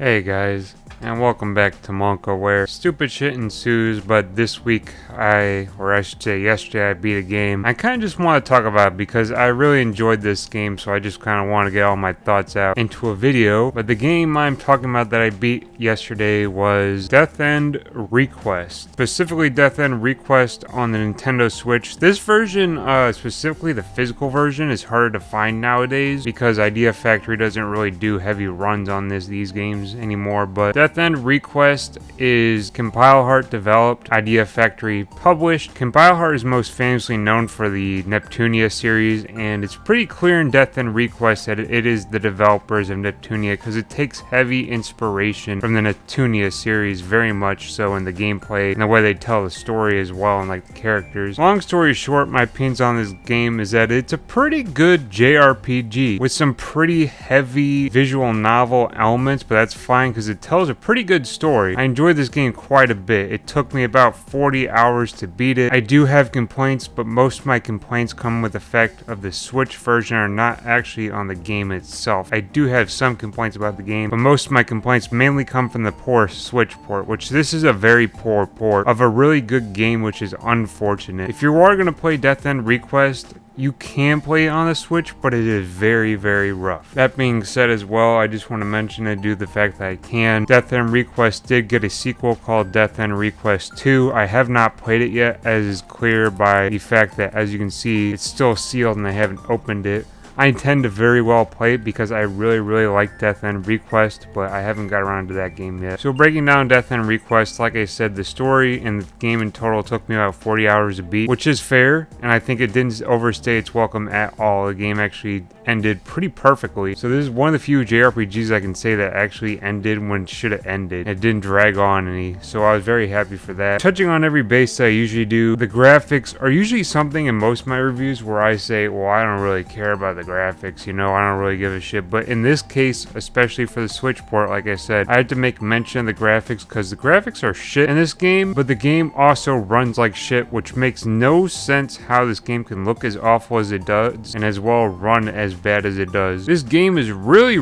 Hey guys, and welcome back to Monka, where stupid shit ensues, but this week or I should say yesterday, I beat a game. I kind of just want to talk about it because I really enjoyed this game, so I just kind of want to get all my thoughts out into a video. But the game I'm talking about that I beat yesterday was Death End Request. Specifically Death End Request on the Nintendo Switch. This version, specifically the physical version, is harder to find nowadays because Idea Factory doesn't really do heavy runs on these games anymore. But Death End Request is Compile Heart developed, Idea Factory published. Compile Heart is most famously known for the Neptunia series, and it's pretty clear in Death End Request that it is the developers of Neptunia because it takes heavy inspiration from the Neptunia series, very much so in the gameplay and the way they tell the story as well, and like the characters. Long story short, my opinions on this game is that it's a pretty good JRPG with some pretty heavy visual novel elements, but that's fine because it tells a pretty good story. I enjoyed this game quite a bit. It took me about 40 hours to beat it. I do have complaints, but most of my complaints come with the fact of the Switch version are not actually on the game itself. I do have some complaints about the game, but most of my complaints mainly come from the poor Switch port, which this is a very poor port of a really good game, which is unfortunate. If you are going to play Death End Request, you can play it on the Switch, but it is very, very rough. That being said as well, I just want to mention it due to the fact that I can. Death End Request did get a sequel called Death End Request 2. I have not played it yet, as is clear by the fact that, as you can see, it's still sealed and I haven't opened it. I intend to very well play it because I really like Death End Request, but I haven't got around to that game yet. So breaking down Death End Request, like I said, the story and the game in total took me about 40 hours to beat, which is fair, and I think it didn't overstay its welcome at all. The game actually ended pretty perfectly. So this is one of the few JRPGs I can say that actually ended when it should have ended. It didn't drag on any, so I was very happy for that. Touching on every base that I usually do, the graphics are usually something in most of my reviews where I say, well, I don't really care about the graphics, you know, I don't really give a shit. But in this case, especially for the Switch port, like I said, I had to make mention of the graphics because the graphics are shit in this game, but the game also runs like shit, which makes no sense how this game can look as awful as it does and as well run as bad as it does. This game is really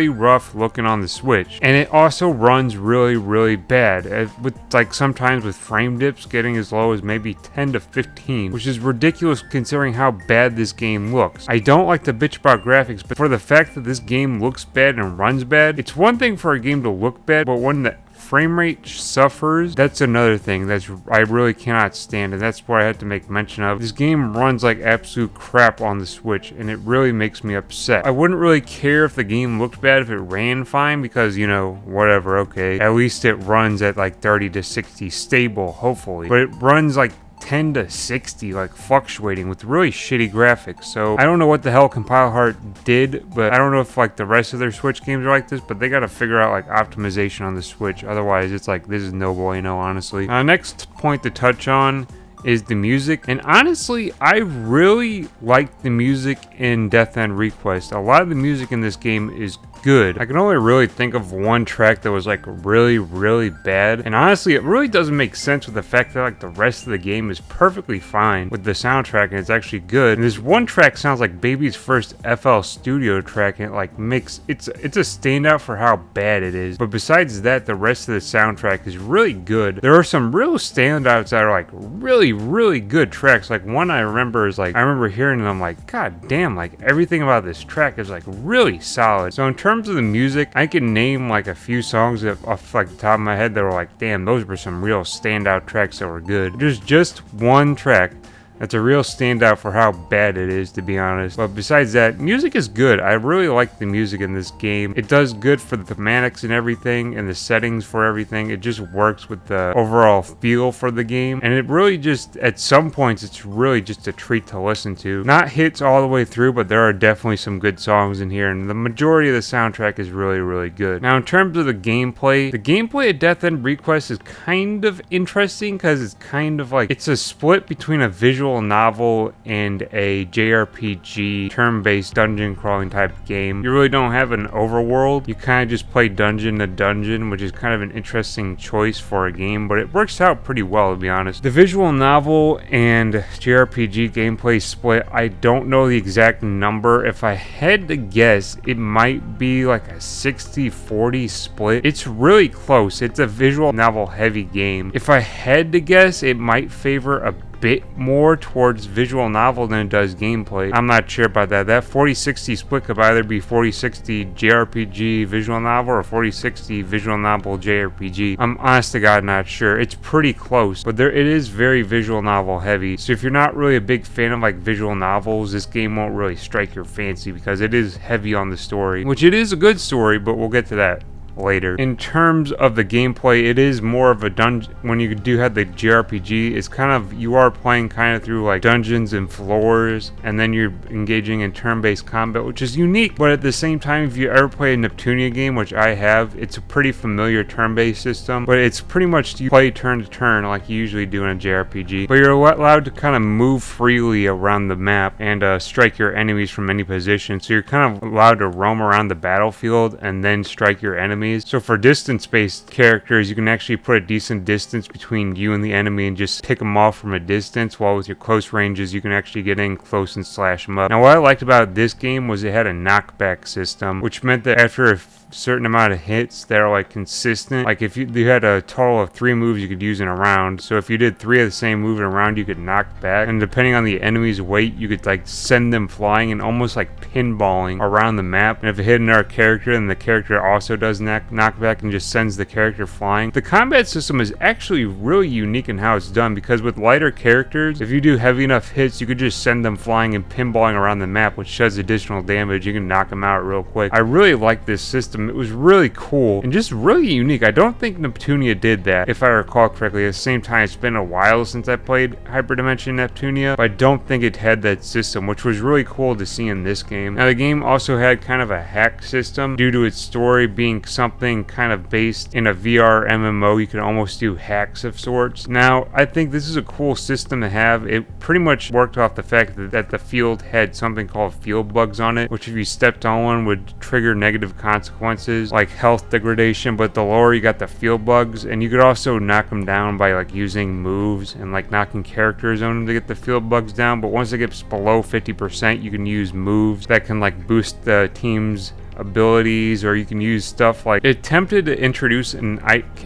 rough looking on the Switch, and it also runs really bad, with like sometimes with frame dips getting as low as maybe 10 to 15, which is ridiculous considering how bad this game looks. I don't like to bitch about graphics, but for the fact that this game looks bad and runs bad, it's one thing for a game to look bad, but when the frame rate suffers, that's another thing I really cannot stand, and that's what I had to make mention of. This game runs like absolute crap on the Switch, and it really makes me upset. I wouldn't really care if the game looked bad if it ran fine, because, you know, whatever, okay, at least it runs at like 30 to 60 stable, hopefully, but it runs like 10 to 60, like fluctuating with really shitty graphics. So I don't know what the hell Compile Heart did, but I don't know if like the rest of their Switch games are like this, but they got to figure out like optimization on the Switch. Otherwise it's like, this is no bueno, honestly. Next point to touch on is the music, and honestly I really like the music in Death End Request. A lot of the music in this game is good. I can only really think of one track that was like really bad, and honestly it really doesn't make sense with the fact that like the rest of the game is perfectly fine with the soundtrack and it's actually good. And this one track sounds like Baby's first FL Studio track, and it like makes it's a standout for how bad it is. But besides that, the rest of the soundtrack is really good. There are some real standouts that are like really good tracks. Like one I remember is like, I remember hearing them like, god damn, like everything about this track is like really solid. So in terms of the music, I can name like a few songs off like the top of my head that were like, damn, those were some real standout tracks that were good. There's just one track that's a real standout for how bad it is, to be honest. But besides that, music is good. I really like the music in this game. It does good for the thematics and everything, and the settings for everything. It just works with the overall feel for the game. And it really just, at some points, it's really just a treat to listen to. Not hits all the way through, but there are definitely some good songs in here, and the majority of the soundtrack is really good. Now, in terms of the gameplay of Death End Request is kind of interesting because it's kind of like, it's a split between a visual visual novel and a JRPG turn-based dungeon crawling type game. You really don't have an overworld. You kind of just play dungeon to dungeon, which is kind of an interesting choice for a game, but it works out pretty well, to be honest. The visual novel and JRPG gameplay split, I don't know the exact number. If I had to guess, it might be like a 60-40 split. It's really close. It's a visual novel heavy game. If I had to guess, it might favor a bit more towards visual novel than it does gameplay. I'm not sure about that. That 40-60 split could either be 40-60 JRPG visual novel or 40-60 visual novel JRPG. I'm honest to God not sure. It's pretty close, but it is very visual novel heavy. So if you're not really a big fan of like visual novels, this game won't really strike your fancy because it is heavy on the story, which it is a good story, but we'll get to that later. In terms of the gameplay, it is more of a dungeon. When you do have the JRPG, it's kind of, you are playing kind of through like dungeons and floors, and then you're engaging in turn-based combat, which is unique. But at the same time, if you ever play a Neptunia game, which I have, it's a pretty familiar turn-based system, but it's pretty much you play turn to turn like you usually do in a JRPG, but you're allowed to kind of move freely around the map and strike your enemies from any position. So you're kind of allowed to roam around the battlefield and then strike your enemies. So for distance-based characters, you can actually put a decent distance between you and the enemy and just pick them off from a distance, while with your close ranges, you can actually get in close and slash them up. Now, what I liked about this game was it had a knockback system, which meant that after a certain amount of hits that are like consistent, like if you had a total of 3 moves you could use in a round, so if you did 3 of the same move in a round, you could knock back, and depending on the enemy's weight, you could like send them flying and almost like pinballing around the map. And if it hit another character, then the character also does knockback and just sends the character flying. The combat system is actually really unique in how it's done, because with lighter characters, if you do heavy enough hits, you could just send them flying and pinballing around the map, which does additional damage. You can knock them out real quick. I really like this system. It was really cool and just really unique. I don't think Neptunia did that, if I recall correctly. At the same time, it's been a while since I played Hyperdimension Neptunia, but I don't think it had that system, which was really cool to see in this game. Now, the game also had kind of a hack system due to its story being something kind of based in a VR MMO. You can almost do hacks of sorts. Now, I think this is a cool system to have. It pretty much worked off the fact that the field had something called field bugs on it, which if you stepped on one would trigger negative consequences like health degradation, but the lower you got the field bugs, and you could also knock them down by like using moves and like knocking characters on them to get the field bugs down. But once it gets below 50%, you can use moves that can like boost the team's abilities, or you can use stuff like, it attempted to introduce an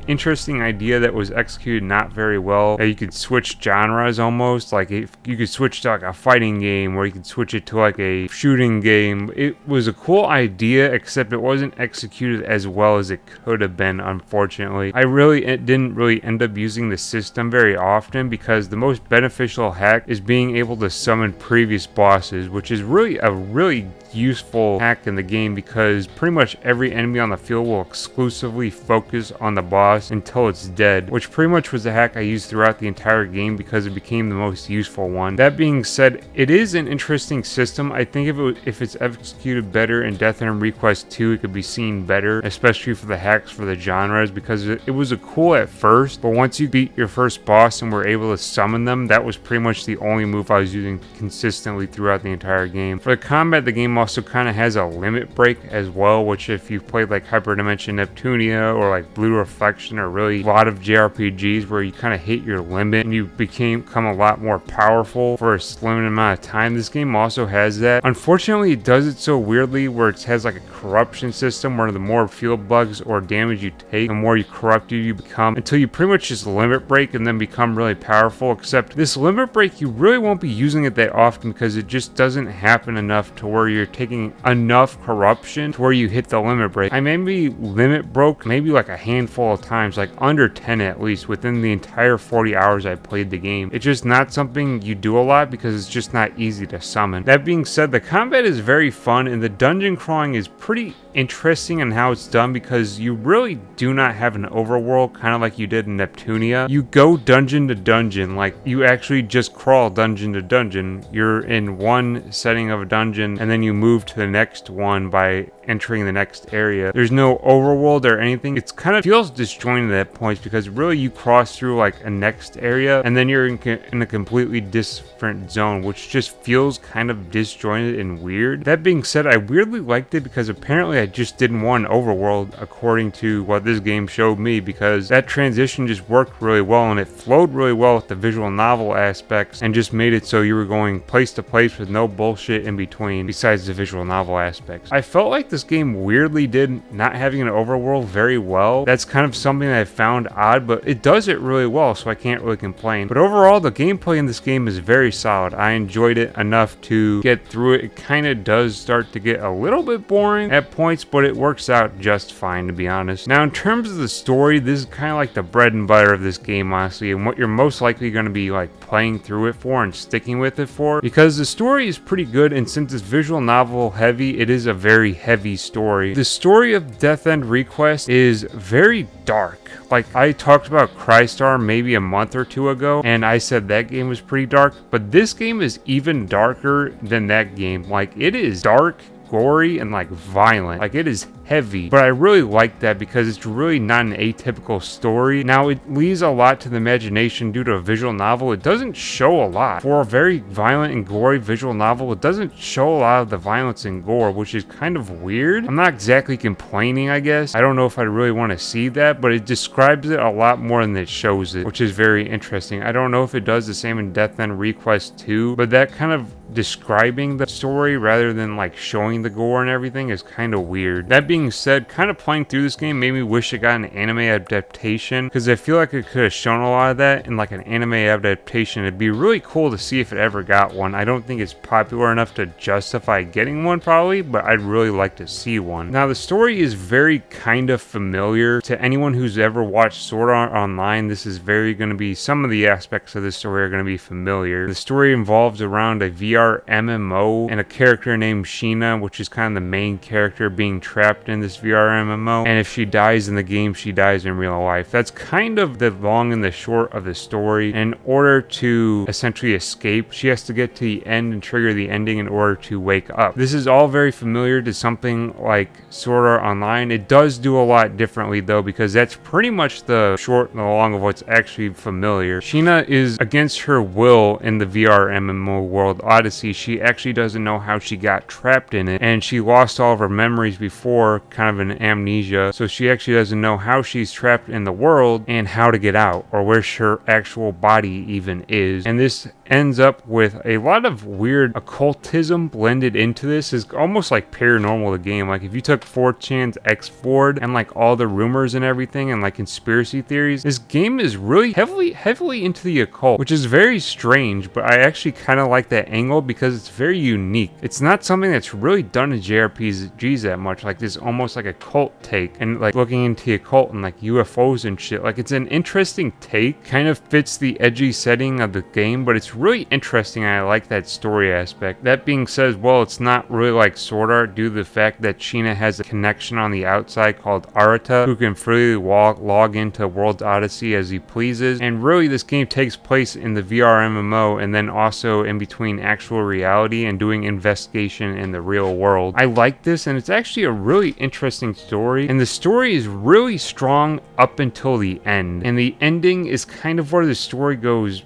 interesting idea that was executed not very well, that you could switch genres almost, like if you could switch to like a fighting game, or you could switch it to like a shooting game. It was a cool idea, except it wasn't executed as well as it could have been, unfortunately. It didn't really end up using the system very often, because the most beneficial hack is being able to summon previous bosses, which is really a useful hack in the game, because pretty much every enemy on the field will exclusively focus on the boss until it's dead, which pretty much was the hack I used throughout the entire game because it became the most useful one. That being said, it is an interesting system. I think if it's executed better in Death and Request 2, it could be seen better, especially for the hacks for the genres, because it was a cool at first, but once you beat your first boss and were able to summon them, that was pretty much the only move I was using consistently throughout the entire game. For the combat, the game also kind of has a limit break as well, which if you've played like Hyperdimension Neptunia or like Blue Reflection, or really a lot of JRPGs where you kind of hit your limit and you become a lot more powerful for a limited amount of time, this game also has that. Unfortunately, it does it so weirdly where it has like a corruption system where the more field bugs or damage you take, the more corrupted you become, until you pretty much just limit break and then become really powerful. Except this limit break, you really won't be using it that often, because it just doesn't happen enough to where you're taking enough corruption to where you hit the limit break. I maybe limit broke maybe like a handful of times, like under 10 at least, within the entire 40 hours I played the game. It's just not something you do a lot because it's just not easy to summon. That being said, the combat is very fun, and the dungeon crawling is pretty interesting in how it's done, because you really do not have an overworld, kind of like you did in Neptunia. You go dungeon to dungeon, like you actually just crawl dungeon to dungeon. You're in one setting of a dungeon, and then you move to the next one by entering the next area. There's no overworld or anything. It's kind of feels disjointed at points because really you cross through like a next area and then you're in a completely different zone, which just feels kind of disjointed and weird. That being said, I weirdly liked it because apparently I just didn't want an overworld according to what this game showed me, because that transition just worked really well and it flowed really well with the visual novel aspects and just made it so you were going place to place with no bullshit in between besides the visual novel aspects. I felt like this game weirdly did not having an overworld very well. That's kind of something that I found odd, but it does it really well, so I can't really complain. But overall, the gameplay in this game is very solid. I enjoyed it enough to get through it. It kind of does start to get a little bit boring at points, but it works out just fine, to be honest. Now, in terms of the story, this is kind of like the bread and butter of this game, honestly, and what you're most likely going to be like playing through it for and sticking with it for, because the story is pretty good, and since it's visual novel heavy, it is a very heavy story. The story of Death End Request is very dark. Like, I talked about Crystar maybe a month or two ago, and I said that game was pretty dark, but this game is even darker than that game. Like, it is dark, gory, and like violent. Like, it is heavy, but I really like that because it's really not an atypical story. Now, it leaves a lot to the imagination due to a visual novel. It doesn't show a lot. For a very violent and gory visual novel, it doesn't show a lot of the violence and gore, which is kind of weird. I'm not exactly complaining, I guess. I don't know if I really want to see that, but it describes it a lot more than it shows it, which is very interesting. I don't know if it does the same in Death End Request 2, but that kind of describing the story rather than like showing the gore and everything is kind of weird. That being said, kind of playing through this game made me wish it got an anime adaptation, because I feel like it could have shown a lot of that in like an anime adaptation. It'd be really cool to see if it ever got one. I don't think it's popular enough to justify getting one probably, but I'd really like to see one. Now, the story is very kind of familiar to anyone who's ever watched Sword Art Online. This is very going to be, some of the aspects of this story are going to be familiar. The story involves around a VR MMO and a character named Sheena, which is kind of the main character, being trapped in this VR MMO, and if she dies in the game, she dies in real life. That's kind of the long and the short of the story. In order to essentially escape, she has to get to the end and trigger the ending in order to wake up. This is all very familiar to something like Sword Art Online. It does do a lot differently though, because that's pretty much the short and the long of what's actually familiar. Sheena is against her will in the VR MMO world Odyssey. She actually doesn't know how she got trapped in it, and she lost all of her memories before, kind of an amnesia, so she actually doesn't know how she's trapped in the world and how to get out, or where her actual body even is. And this ends up with a lot of weird occultism blended into this. Is almost like Paranormal the game. Like, if you took 4chan's X-Ford and like all the rumors and everything and like conspiracy theories, this game is really heavily into the occult, which is very strange, but I actually kind of like that angle because it's very unique. It's not something that's really done in JRPGs that much, like this almost like a cult take, and like looking into the occult and like UFOs and shit. Like, it's an interesting take, kind of fits the edgy setting of the game, but it's really interesting, and I like that story aspect. That being said, well, it's not really like Sword Art due to the fact that Sheena has a connection on the outside called Arata, who can freely log into World Odyssey as he pleases, and really this game takes place in the VR MMO and then also in between actual reality and doing investigation in the real world. I like this, and it's actually a really interesting story, and the story is really strong up until the end, and the ending is kind of where the story goes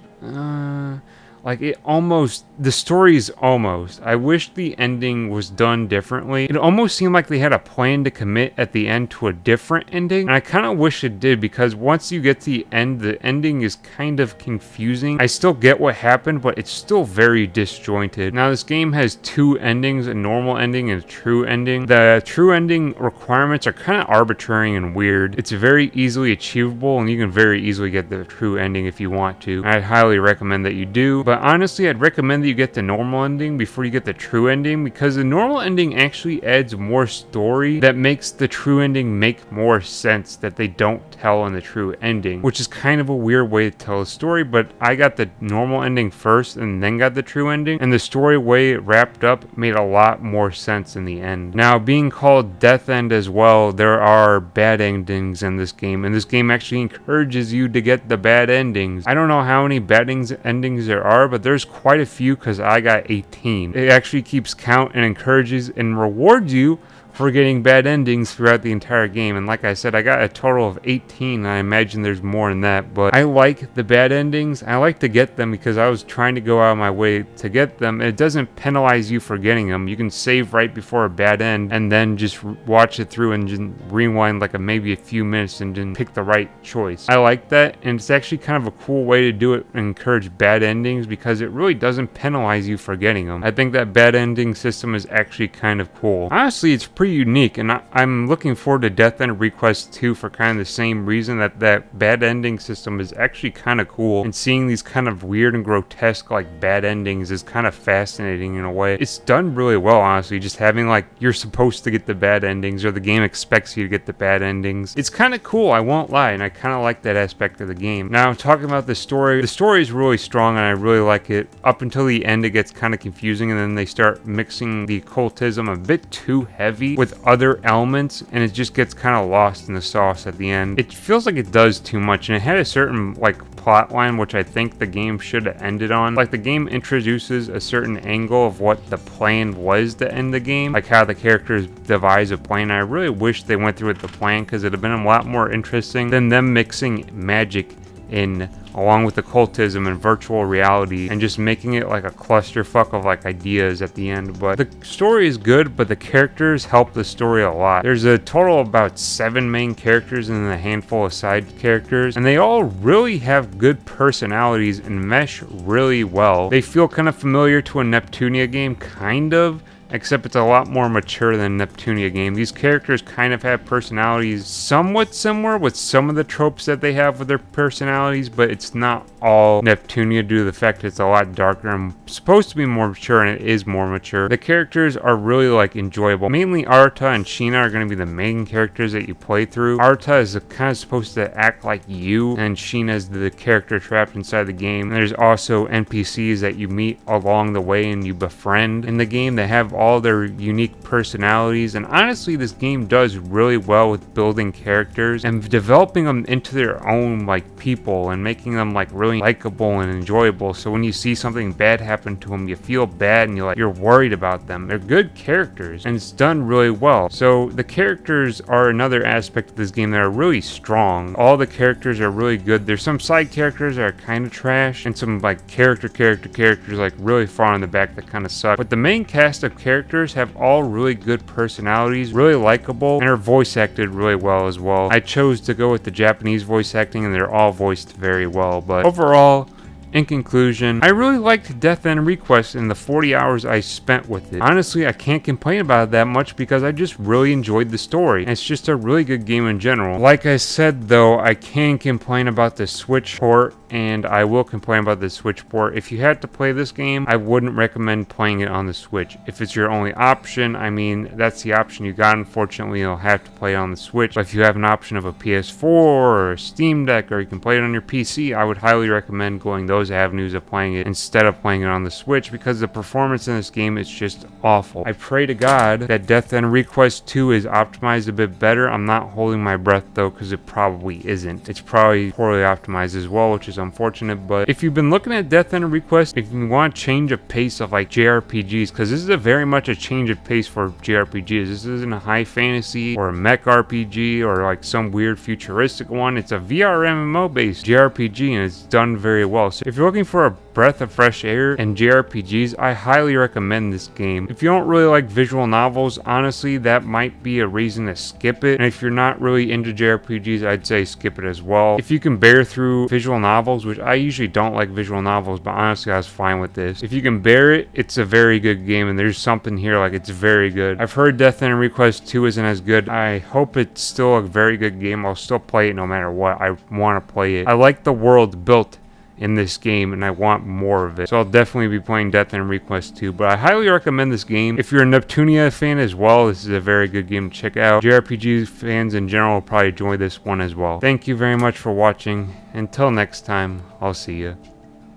like, the story is almost. I wish the ending was done differently. It almost seemed like they had a plan to commit at the end to a different ending, and I kind of wish it did, because once you get to the ending is kind of confusing. I still get what happened, but it's still very disjointed. Now, this game has two endings, a normal ending and a true ending. The true ending requirements are kind of arbitrary and weird. It's very easily achievable, and you can very easily get the true ending if you want to. I'd highly recommend that you do, but honestly, I'd recommend that you get the normal ending before you get the true ending, because the normal ending actually adds more story that makes the true ending make more sense that they don't tell in the true ending, which is kind of a weird way to tell a story. But I got the normal ending first and then got the true ending, and the story way it wrapped up made a lot more sense in the end. Now, being called Death End as well, there are bad endings in this game, and this game actually encourages you to get the bad endings. I don't know how many bad endings there are, are, but there's quite a few because I got 18. It actually keeps count and encourages and rewards you for getting bad endings throughout the entire game. And like I said, I got a total of 18, and I imagine there's more than that, but I like the bad endings. I like to get them because I was trying to go out of my way to get them. It doesn't penalize you for getting them. You can save right before a bad end and then just watch it through and just rewind like maybe a few minutes and then pick the right choice. I like that, and it's actually kind of a cool way to do it and encourage bad endings because it really doesn't penalize you for getting them. I think that bad ending system is actually kind of cool. Honestly, it's pretty unique, and I'm looking forward to Death End Request 2 for kind of the same reason that bad ending system is actually kind of cool, and seeing these kind of weird and grotesque like bad endings is kind of fascinating in a way. It's done really well, honestly, just having like you're supposed to get the bad endings or the game expects you to get the bad endings. It's kind of cool, I won't lie, and I kind of like that aspect of the game. Now, talking about the story is really strong and I really like it. Up until the end it gets kind of confusing, and then they start mixing the occultism a bit too heavy with other elements, and it just gets kind of lost in the sauce at the end. It feels like it does too much, and it had a certain like plot line which I think the game should have ended on. Like the game introduces a certain angle of what the plan was to end the game, like how the characters devise a plan. I really wish they went through with the plan because it'd have been a lot more interesting than them mixing magic in along with occultism and virtual reality and just making it like a clusterfuck of like ideas at the end. But the story is good, but the characters help the story a lot. There's a total of about 7 main characters and a handful of side characters, and they all really have good personalities and mesh really well. They feel kind of familiar to a Neptunia game, kind of, except it's a lot more mature than Neptunia game. These characters kind of have personalities somewhat similar with some of the tropes that they have with their personalities, but it's not all Neptunia due to the fact it's a lot darker and supposed to be more mature, and it is more mature. The characters are really like enjoyable. Mainly Arta and Sheena are going to be the main characters that you play through. Arta is kind of supposed to act like you, and Sheena is the character trapped inside the game. And there's also NPCs that you meet along the way and you befriend in the game that have all their unique personalities. And honestly, this game does really well with building characters and developing them into their own like people and making them like really likable and enjoyable. So when you see something bad happen to them, you feel bad and you're worried about them. They're good characters and it's done really well. So the characters are another aspect of this game that are really strong. All the characters are really good. There's some side characters that are kind of trash and some like characters like really far in the back that kind of suck. But the main cast of characters have all really good personalities, really likable, and are voice acted really well as well. I chose to go with the Japanese voice acting and they're all voiced very well. But overall, in conclusion, I really liked Death End Request in the 40 hours I spent with it. Honestly, I can't complain about it that much because I just really enjoyed the story. And it's just a really good game in general. Like I said though, I can complain about the Switch port, and I will complain about the Switch port. If you had to play this game, I wouldn't recommend playing it on the Switch. If it's your only option, I mean, that's the option you got. Unfortunately, you'll have to play it on the Switch. But if you have an option of a PS4 or a Steam Deck, or you can play it on your PC, I would highly recommend going those avenues of playing it instead of playing it on the Switch, because the performance in this game is just awful. I pray to God that Death End Request 2 is optimized a bit better. I'm not holding my breath though, because it probably isn't. It's probably poorly optimized as well, which is unfortunate. But if you've been looking at Death End Request, if you want to change of pace of like JRPGs, because this is a very much a change of pace for JRPGs. This isn't a high fantasy or a mech RPG or like some weird futuristic one. It's a VR MMO based JRPG and it's done very well. So if you're looking for a breath of fresh air and JRPGs, I highly recommend this game. If you don't really like visual novels, honestly, that might be a reason to skip it. And if you're not really into JRPGs, I'd say skip it as well. If you can bear through visual novels, which I usually don't like visual novels, but honestly, I was fine with this. If you can bear it, it's a very good game, and there's something here, like it's very good. I've heard Death End Request 2 isn't as good. I hope it's still a very good game. I'll still play it no matter what. I want to play it. I like the world built in this game and I want more of it, so I'll definitely be playing Death End Request 2. But I highly recommend this game. If you're a Neptunia fan as well, this is a very good game to check out. JRPG fans in general will probably enjoy this one as well. Thank you very much for watching. Until next time, I'll see you.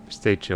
Stay chill.